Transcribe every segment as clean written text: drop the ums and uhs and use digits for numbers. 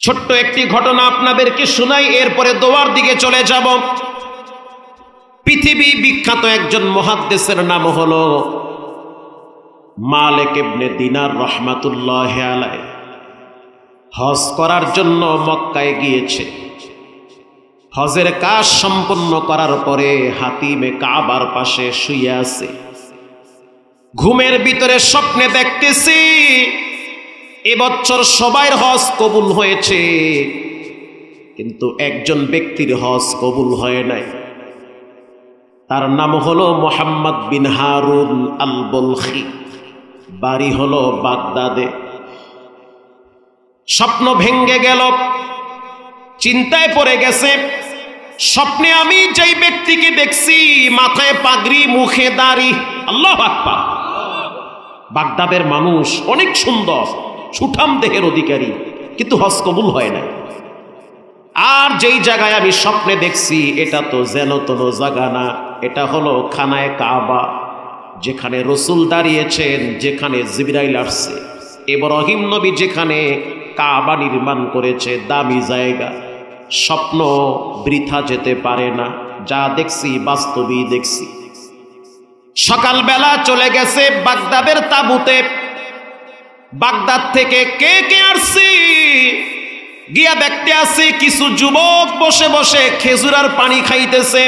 ছোট্ট একটি ঘটনা আপনাদেরকে শোনাই, এরপরে দোয়ার দিকে চলে যাব। পৃথিবী বিখ্যাত একজন মুহাদ্দিসের নাম হলো মালিক ইবনে দিনার রাহমাতুল্লাহি আলাইহি। হজ করার জন্য মক্কায় গিয়েছে। হজের কাজ সম্পন্ন করার পরে হাতিমে কাবার পাশে শুয়ে আছে। ঘুমের ভিতরে স্বপ্নে দেখতেছি এবছর সবার হজ কবুল হয়েছে, কিন্তু একজন ব্যক্তির হজ কবুল হয় নাই। তার নাম হলো মুহাম্মদ বিন হারুন আল বলখি, বাড়ি হলো বাগদাদে। স্বপ্ন ভেঙ্গে গেল, চিন্তায় পড়ে গেছে। স্বপ্নে আমি যেই ব্যক্তিকে দেখছি মাথায় পাগড়ি, মুখে দাড়ি, আল্লাহু আকবার। বাগদাদের মানুষ অনেক সুন্দর, সুঠাম দেহের অধিকারী, কিন্তু হজ কবুল হয় না। আর যেই জায়গায় আমি স্বপ্নে দেখছি এটা তো যেন তেন জায়গা না, এটা হলো খানায়ে কাবা, যেখানে রসুল দাঁড়িয়েছেন, যেখানে জিবরাইল আসছে। ইব্রাহিম নবী যেখানে কাবা নির্মাণ করেছে, দামি জায়গা। স্বপ্ন বৃথা যেতে পারে না, যা দেখছি বাস্তবেই দেখছি। সকালবেলা চলে গেছে বাগদাদের তাঁবুতে। বাগদাদ থেকে কে কে আসছি গিয়া দেখতে আসি কিছু যুবক বসে বসে খেজুরার পানি খাইতেছে।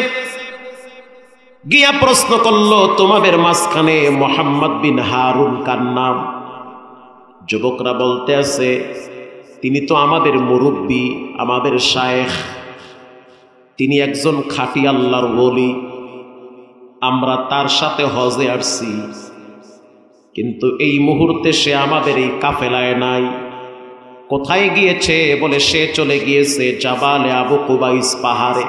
গিয়া প্রশ্ন করলো, তোমাদের মাঝখানে মুহাম্মদ বিন হারুন কার নাম? যুবকরা বলতে আছে, তিনি তো আমাদের মুরব্বী, আমাদের শায়েখ, তিনি একজন খাঁটি আল্লাহর ওলি, আমরা তার সাথে হজে আসছি, কিন্তু এই মুহূর্তে সে আমাদের এই কাফেলায় নাই। কোথায় গিয়েছে? বলে সে চলে গিয়েছে জাবালে আবু কুবাইস পাহাড়ে।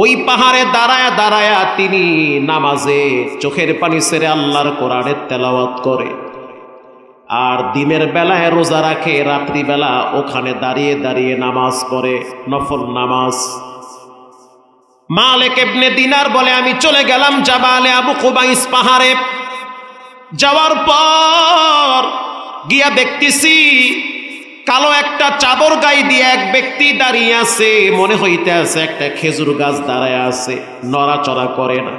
ওই পাহাড়ে দাঁড়ায়া দাঁড়ায়া তিনি নামাজে চোখের পানি ছেড়ে আল্লাহর কোরআনের তেলাওয়াত করে। আর দিনের বেলায় রোজা রাখে, রাত্রিবেলা ওখানে দাঁড়িয়ে দাঁড়িয়ে নামাজ পড়ে, নফল নামাজ। মালিক ইবনে দিনার বলে, আমি চলে গেলাম জাবালে আবু কুবাইস পাহাড়ে। যাওয়ার পর গিয়া দেখতেছি কালো একটা চাদর গায়ে দিয়ে এক ব্যক্তি দাঁড়িয়ে আছে, মনে হইতে আছে একটা খেজুর গাছ দাঁড়ায় আছে, নড়াচড়া করে না।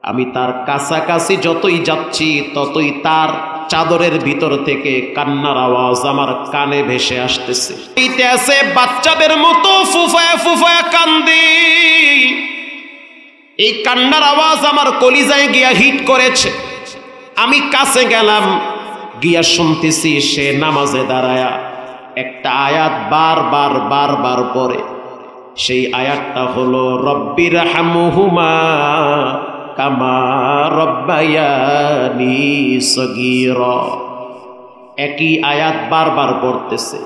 আমি তার কাছাকাছি যতই যাচ্ছি ততই তার চাদরের ভিতর থেকে কান্নার আওয়াজ আমার কানে ভেসে আসতেছে। হইতে আছে বাচ্চাদের মতো ফুফায়া ফুফায়া কান্দে। এই কান্নার আওয়াজ আমার কলিজায় গিয়া হিট করেছে। আমি কাছে গেলাম, গিয়া শুনতেছি সে নামাজে দাঁড়ায়া একটা আয়াত বারবার বারবার পড়ে। সেই আয়াতটা হলো রব্বির হামহুমা কামা রব্বায়ানি সগীরা। একই আয়াত বারবার পড়তেছে,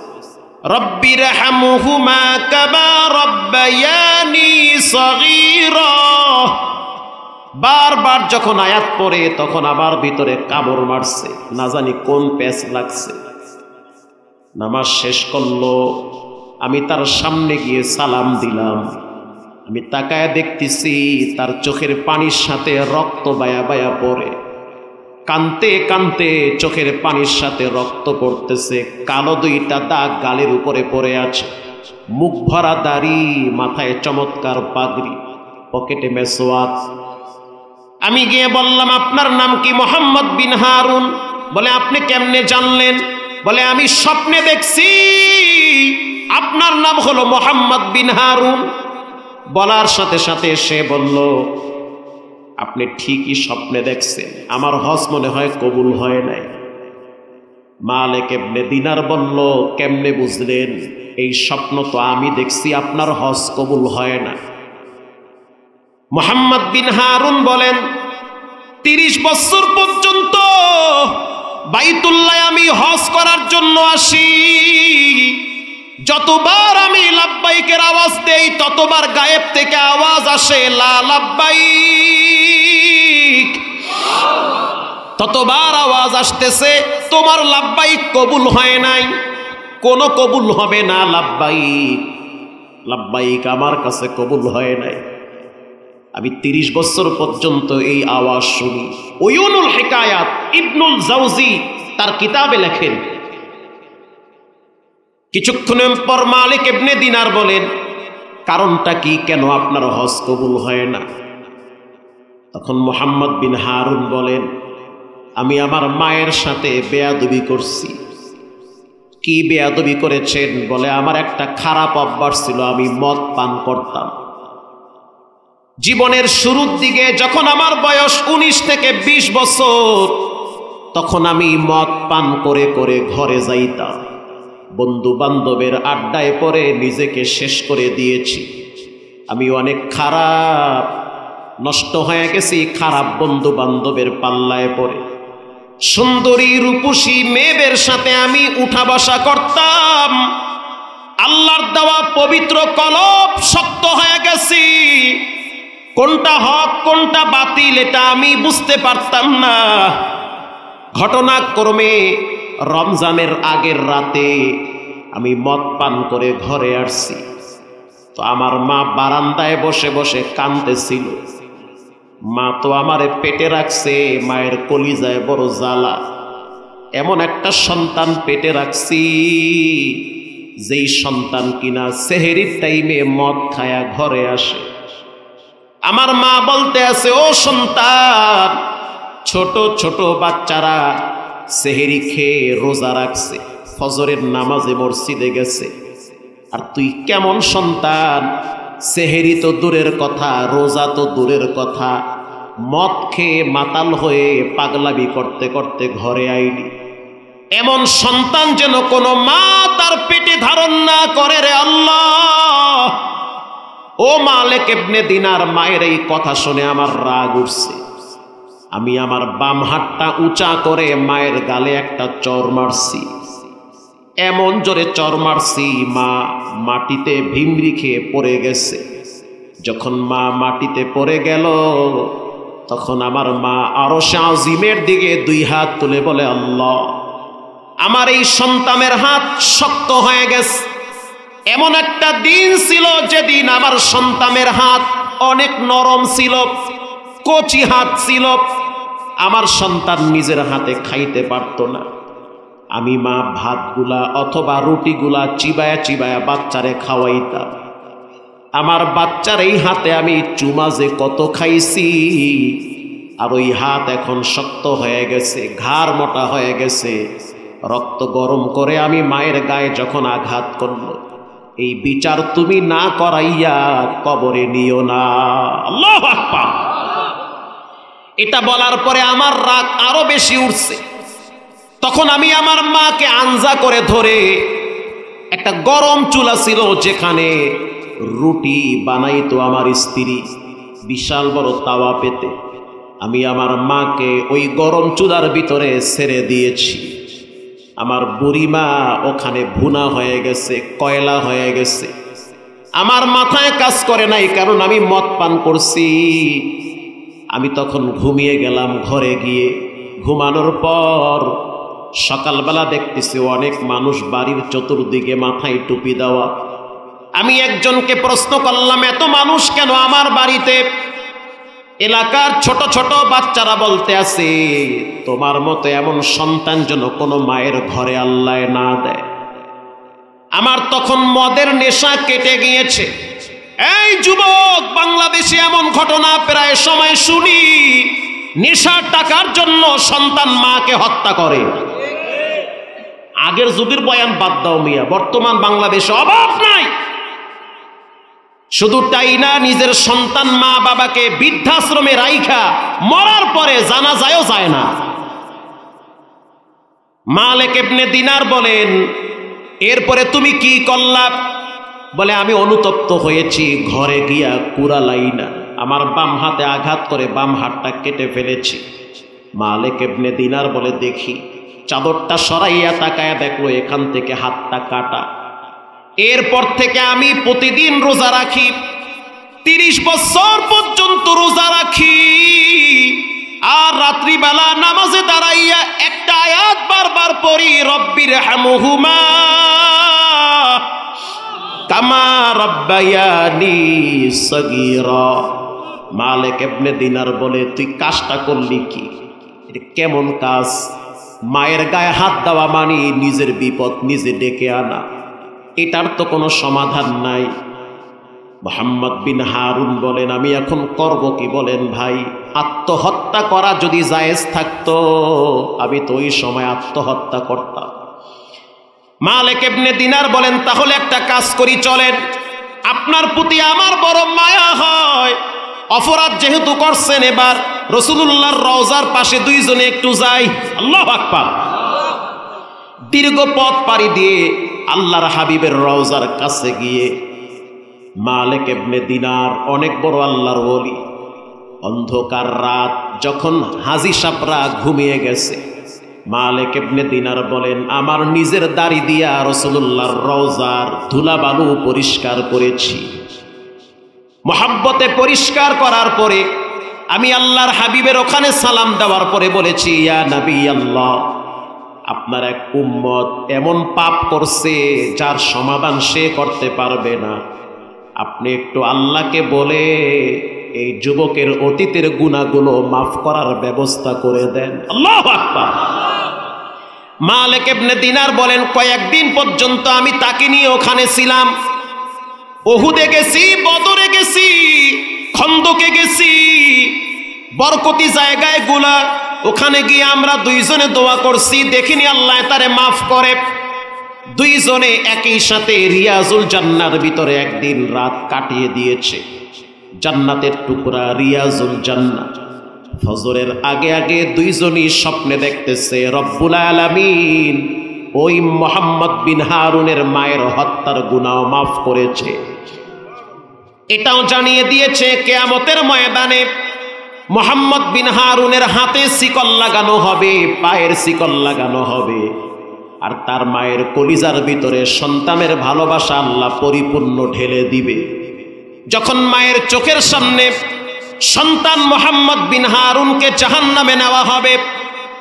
রব্বির হামহুমা কামা রব্বায়ানি সগীরা। বারবার যখন আয়াত পড়ে তখন আমার ভিতরে কামড় মারছে, না জানি কোন প্যাচ লাগছে। নামাজ শেষ করলো, আমি তার সামনে গিয়ে সালাম দিলাম। আমি তাকায় দেখতেছি তার চোখের পানির সাথে রক্ত বায়া বায়া পড়ে। কানতে কানতে চোখের পানির সাথে রক্ত পড়তেছে। কালো দুইটা দাগ গালের উপরে পড়ে আছে, মুখ ভরা দাড়ি, মাথায় চমৎকার পাগড়ি, পকেটে মেসওয়াক। আমি গিয়ে বললাম, আপনার নাম কি? মুহাম্মদ বিন হারুন। বলে, আপনি কেমনে জানলেন? বলে, আমি স্বপ্নে দেখছি আপনার নাম হলো মুহাম্মদ বিন হারুন। বলার সাথে সাথে সে বলল, আপনি ঠিকই স্বপ্নে দেখছেন, আমার হজ মনে হয় কবুল হয় নাই। মালিক ইবনে দিনার বলল, কেমনে বুঝলেন? এই স্বপ্ন তো আমি দেখছি, আপনার হজ কবুল হয় না। মুহাম্মদ বিন হারুন বলেন, 30 বছর পর্যন্ত বাইতুল্লাহ আমি হজ করার জন্য আসি। যতবার আমি লাব্বাইকের আওয়াজ দেই ততবার গায়েব থেকে আওয়াজ আসে লা লাব্বাইক। ততবার আওয়াজ আসতেছে তোমার লাব্বাইক কবুল হয় নাই, কোনো কবুল হবে না, লাব্বাইক লাব্বাইক আমার কাছে কবুল হয় নাই। আমি 30 বছর পর্যন্ত এই আওয়াজ শুনি। উয়ুনুল হিকায়াত ইবনুল জাওজি তার কিতাবে লেখেন, কিছুক্ষণের পর মালিক ইবনে দিনার বলেন, কারণটা কি, কেন আপনার হজ কবুল হয় না? তখন মুহাম্মদ বিন হারুন বলেন, আমি আমার মায়ের সাথে বেয়াদবি করছি। কি বেয়াদবি করেছেন? বলে, আমার একটা খারাপ অভ্যাস ছিল, আমি মদ পান করতাম। জীবনের শুরুর দিকে যখন আমার বয়স 19 থেকে 20 বছর, তখন আমি মদ পান করে করে ঘরে যাইতাম। বন্ধু বান্ধবের আড্ডায় পড়ে নিজেকে শেষ করে দিয়েছি। আমি অনেক খারাপ, নষ্ট হয়ে গেছি খারাপ বন্ধু বান্ধবের পাল্লায় পড়ে। সুন্দরী রূপসী মেয়েদের সাথে আমি উঠা বসা করতাম। আল্লাহর দেওয়া পবিত্র কলব শক্ত হয়ে গেছি। কোনটা হক কোনটা বাতিল এটা আমি বুঝতে পারতাম না। ঘটনাক্রমে রমজানের আগের রাতে আমি মদ পান করে ঘরে আসছি। তো আমার মা বারান্দায় বসে বসে কাঁদতেছিল। মা তো আমারে পেটে রাখছে, মায়ের কলিজায় বড় জ্বালা। এমন একটা সন্তান পেটে রাখছি, যেই সন্তান কিনা সেহেরির টাইমে মদ খায়া ঘরে আসে। আমার মা বলতে আছে, ও সন্তান, ছোট ছোট বাচ্চারা সেহেরি খেয়ে রোজা রাখছে, ফজরের নামাজে মসজিদে গেছে, আর তুই কেমন সন্তান, সেহেরি তো দূরের কথা, রোজা তো দূরের কথা, মদ খেয়ে মাতাল হয়ে পাগলামি করতে করতে ঘরে আইলি। এমন সন্তান যেন কোনো মা তার পেটে ধারণ না করে রে আল্লাহ। ও মালিক ইবনে দিনার, মায়ের এই কথা শুনে আমার রাগ উঠছে। আমি আমার বাম হাতটা উঁচা করে মায়ের গালে একটা চর মারছি। এমন জোরে চর মারছি, মা মাটিতে ভিমরি খেয়ে পড়ে গেছে। যখন মা মাটিতে পড়ে গেল, তখন আমার মা আরশে আজিমের দিকে 2 হাত তুলে বলে, আল্লাহ, আমার এই সন্তানের হাত শক্ত হয়ে গেছে। এমন একটা দিন ছিল যেদিন আমার সন্তানের হাত অনেক নরম ছিল, কচি হাত ছিল। আমার সন্তান নিজের হাতে খাইতে পারত না। আমি মা ভাতগুলা অথবা রুটিগুলা চিবায়া চিবায়া বাচ্চারে খাওয়াইতাম। আমার বাচ্চার এই হাতে আমি চুমা যে কত খাইছি, আর ওই হাত এখন শক্ত হয়ে গেছে, ঘাড় মোটা হয়ে গেছে। রক্ত গরম করে আমি মায়ের গায়ে যখন আঘাত করল, এই বিচার তুমি না করাইয়া কবরে নিও না। আল্লাহু আকবার। এটা বলার পরে আমার রাগ আরো বেশি উঠছে। তখন আমি আমার মাকে আঞ্জা করে ধরে, একটা গরম চুলা ছিল যেখানে রুটি বানাইতো আমার স্ত্রী, বিশাল বড় তাওয়া পেতে, আমি আমার মাকে ওই গরম চুলার ভিতরে ছেড়ে দিয়েছি। আমার বুড়ি মা ওখানে ভুনা হয়ে গেছে, কয়লা হয়ে গেছে। আমার মাথায় কাজ করে নাই, কারণ আমি মদ পান করছি। আমি তখন ঘুমিয়ে গেলাম ঘরে গিয়ে। ঘুমানোর পর সকালবেলা দেখতেছি অনেক মানুষ বাড়ির চতুর্দিকে মাথায় টুপি দেওয়া। আমি একজনকে প্রশ্ন করলাম, এত মানুষ কেন আমার বাড়িতে? এলাকার ছোট ছোট বাচ্চারা বলতে আছে, তোমার মতো এমন সন্তান যেন কোনো মায়ের ঘরে আল্লাহ না দেয়। আমার তখন মদের নেশা কেটে গিয়েছে। এই যুবক, বাংলাদেশে এমন ঘটনা প্রায় সময় শুনি, নেশার টাকার জন্য সন্তান মাকে হত্যা করে। আগের যুগের বয়ান বাদ দাও মিয়া, বর্তমান বাংলাদেশে অভাব নাই। শুধু তাই না, নিজের সন্তান মা বাবাকে বৃদ্ধাশ্রমে রাইখা মরার পরে জানাজায়ও যায় না। মালিক ইবনে দিনার বলেন, এরপরে তুমি কি করলা? বলে, আমি অনুতপ্ত হয়েছি, ঘরে গিয়া কুড়ালাই না, আমার বাম হাতে আঘাত করে বাম হাতটা কেটে ফেলেছি। মালিক ইবনে দিনার বলে, দেখি। চাদরটা সরাইয়া তাকায়া দেখলো এখান থেকে হাতটা কাটা। এরপর থেকে আমি প্রতিদিন রোজা রাখি, 30 বছর পর্যন্ত রোজা রাখি। আর রাত্রিবেলা নামাজে দাঁড়াইয়া একটা আয়াত বারবার পড়ি, রব্বির হামহুমা কামা রব্বায়ানি সগীরা। মালিক ইবনে দিনার বলে, তুই কাজটা করলি কি? এটা কেমন কাজ? মায়ের গায়ে হাত দেওয়া মানে নিজের বিপদ নিজে ডেকে আনা। এটার তো কোনো সমাধান নাই। মুহাম্মদ বিন হারুন বলেন, আমি এখন করব কি বলেন ভাই? আত্মহত্যা করা যদি জায়েজ থাকতো আমি তো ওই সময় আত্মহত্যা করতাম। মালিক ইবনে দিনার বলেন, তাহলে একটা কাজ করি, চলেন, আপনার প্রতি আমার বড় মায়া হয়, অপরাধ যেহেতু করছেন এবার রাসূলুল্লাহর রওজার পাশে দুইজনে একটু যাই। আল্লাহু আকবার। দীর্ঘ পথ পাড়ি দিয়ে আল্লাহর হাবিবের রওজার কাছে গিয়ে মালিক ইবনে দিনার অনেক বড় আল্লাহর ওলি, অন্ধকার রাত যখন হাজী সাপরা ঘুমিয়ে গেছে, মালিক ইবনে দিনার বলেন, আমার নিজের দাড়ি দিয়া রাসূলুল্লাহর রওজার ধুলাবালু পরিষ্কার করেছি। মহব্বতে পরিষ্কার করার পরে আমি আল্লাহর হাবিবের ওখানে সালাম দেওয়ার পরে বলেছি, ইয়া নবী আল্লাহ, আপনার এক উম্মত এমন পাপ করছে যার সমাধান সে করতে পারবে না, আপনি একটু আল্লাহকে বলে এই যুবকের অতীতের গুনাহগুলো মাফ করার ব্যবস্থা করে দেন। আল্লাহু আকবার। মালিক ইবনে দিনার বলেন, কয়েকদিন পর্যন্ত আমি তাকে নিয়ে ওখানে ছিলাম। উহুদে গেছি, বদরে গেছি, খন্দকে গেছি, বরকতি জায়গায় গুলা, ওখানে গিয়ে আমরা দুইজনে দোয়া করছি, দেখিনি আল্লাহ তারে মাফ করে। দুইজনে একই সাথে রিয়াজুল জান্নার ভিতরে একদিন রাত কাটিয়ে দিয়েছে। জান্নাতের টুকরা রিয়াজুল জান্নাত। ফজরের আগে আগে দুইজনই স্বপ্নে দেখতেছে রব্বুল আলামিন ওই মুহাম্মদ বিন হারুনের মায়ের হত্যার গুনাহ মাফ করেছে। এটাও জানিয়ে দিয়েছে কিয়ামতের ময়দানে মুহাম্মদ বিন হারুনের হাতে শিকল লাগানো হবে, পায়ের শিকল লাগানো হবে, আর তার মায়ের কলিজার ভিতরে সন্তানের ভালোবাসা আল্লাহ পরিপূর্ণ ঢেলে দিবে। যখন মায়ের চোখের সামনে সন্তান মুহাম্মদ বিন হারুনকে জাহান্নামে নেওয়া হবে,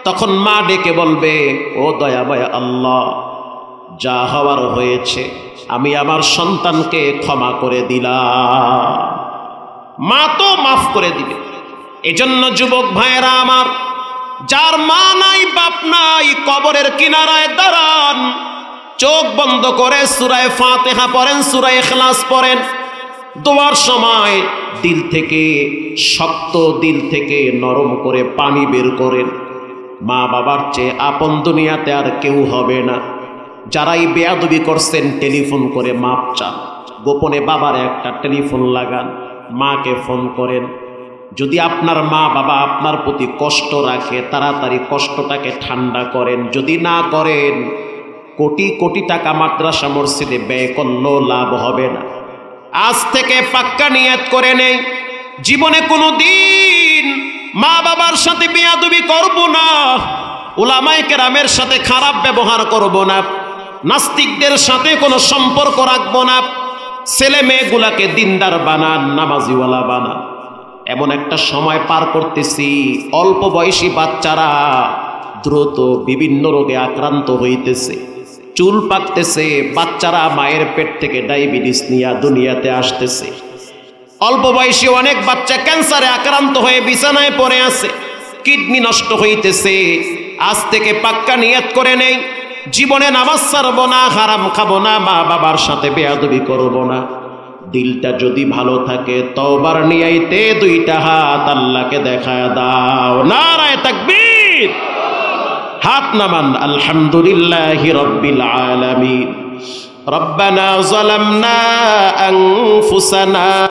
তখন মা ডেকে বলবে, ও দয়াময় আল্লাহ, যা হওয়ার হয়েছে, আমি আমার সন্তানকে ক্ষমা করে দিলাম। মা তো মাফ করে দিবে। এজন্য যুবক ভাইয়েরা আমার, যার মা নাই বাপ নাই, কবরের কিনারায় দাঁড়ান, চোখ বন্ধ করে সূরা ফাতিহা পড়েন, সূরা ইখলাস পড়েন। দোয়ার সময় দিল থেকে, শক্ত দিল থেকে নরম করে পানি বের করেন। মা বাবার চেয়ে আপন দুনিয়াতে আর কেউ হবে না। যারাই বেয়াদবি করছেন টেলিফোন করে মাপ চান, গোপনে বাবার একটা টেলিফোন লাগান, মাকে ফোন করেন। যদি আপনার মা বাবা আপনার প্রতি কষ্ট রাখে, তাড়াতাড়ি কষ্টটাকে ঠান্ডা করেন। যদি না করেন, কোটি কোটি টাকা মাদ্রাসা মসজিদে ব্যয় করলেও লাভ হবে না। আজ থেকে পাক্কা নিয়ত করে নেই, জীবনে কোনো দিন মা বাবার সাথে বেয়াদবি করব না, উলামায়ে কেরামের সাথে খারাপ ব্যবহার করব না, নাস্তিকদের সাথে কোনো সম্পর্ক রাখব না, ছেলে মেয়েগুলাকে দিনদার বানান, নামাজিওয়ালা বানান। এমন একটা সময় পার করতেছি, অল্প বয়সী বাচ্চারা দ্রুত বিভিন্ন রোগে আক্রান্ত হইতেছে, চুল পাকতেছে, বাচ্চারা মায়ের পেট থেকে ডায়াবেটিস নিয়ে দুনিয়াতে আসতেছে। অল্প বয়সী অনেক বাচ্চা ক্যান্সারে আক্রান্ত হয়ে বিছানায় পড়ে আছে, কিডনি নষ্ট হইতেছে। আজ থেকে পাক্কা নিয়ত করে নেই, জীবনে নামাজ ছাড়বো না, হারাম খাবো না, মা বাবার সাথে বেয়াদবি করবো না। দিলটা যদি ভালো থাকে, তওবার নিয়াইতে দুইটা হাত আল্লাহকে দেখায় দাও। নারায়ে তাকবীর। হাত নামান। আলহামদুলিল্লাহি রাব্বিল আলামিন। রব্বানা যালামনা আনফুসানা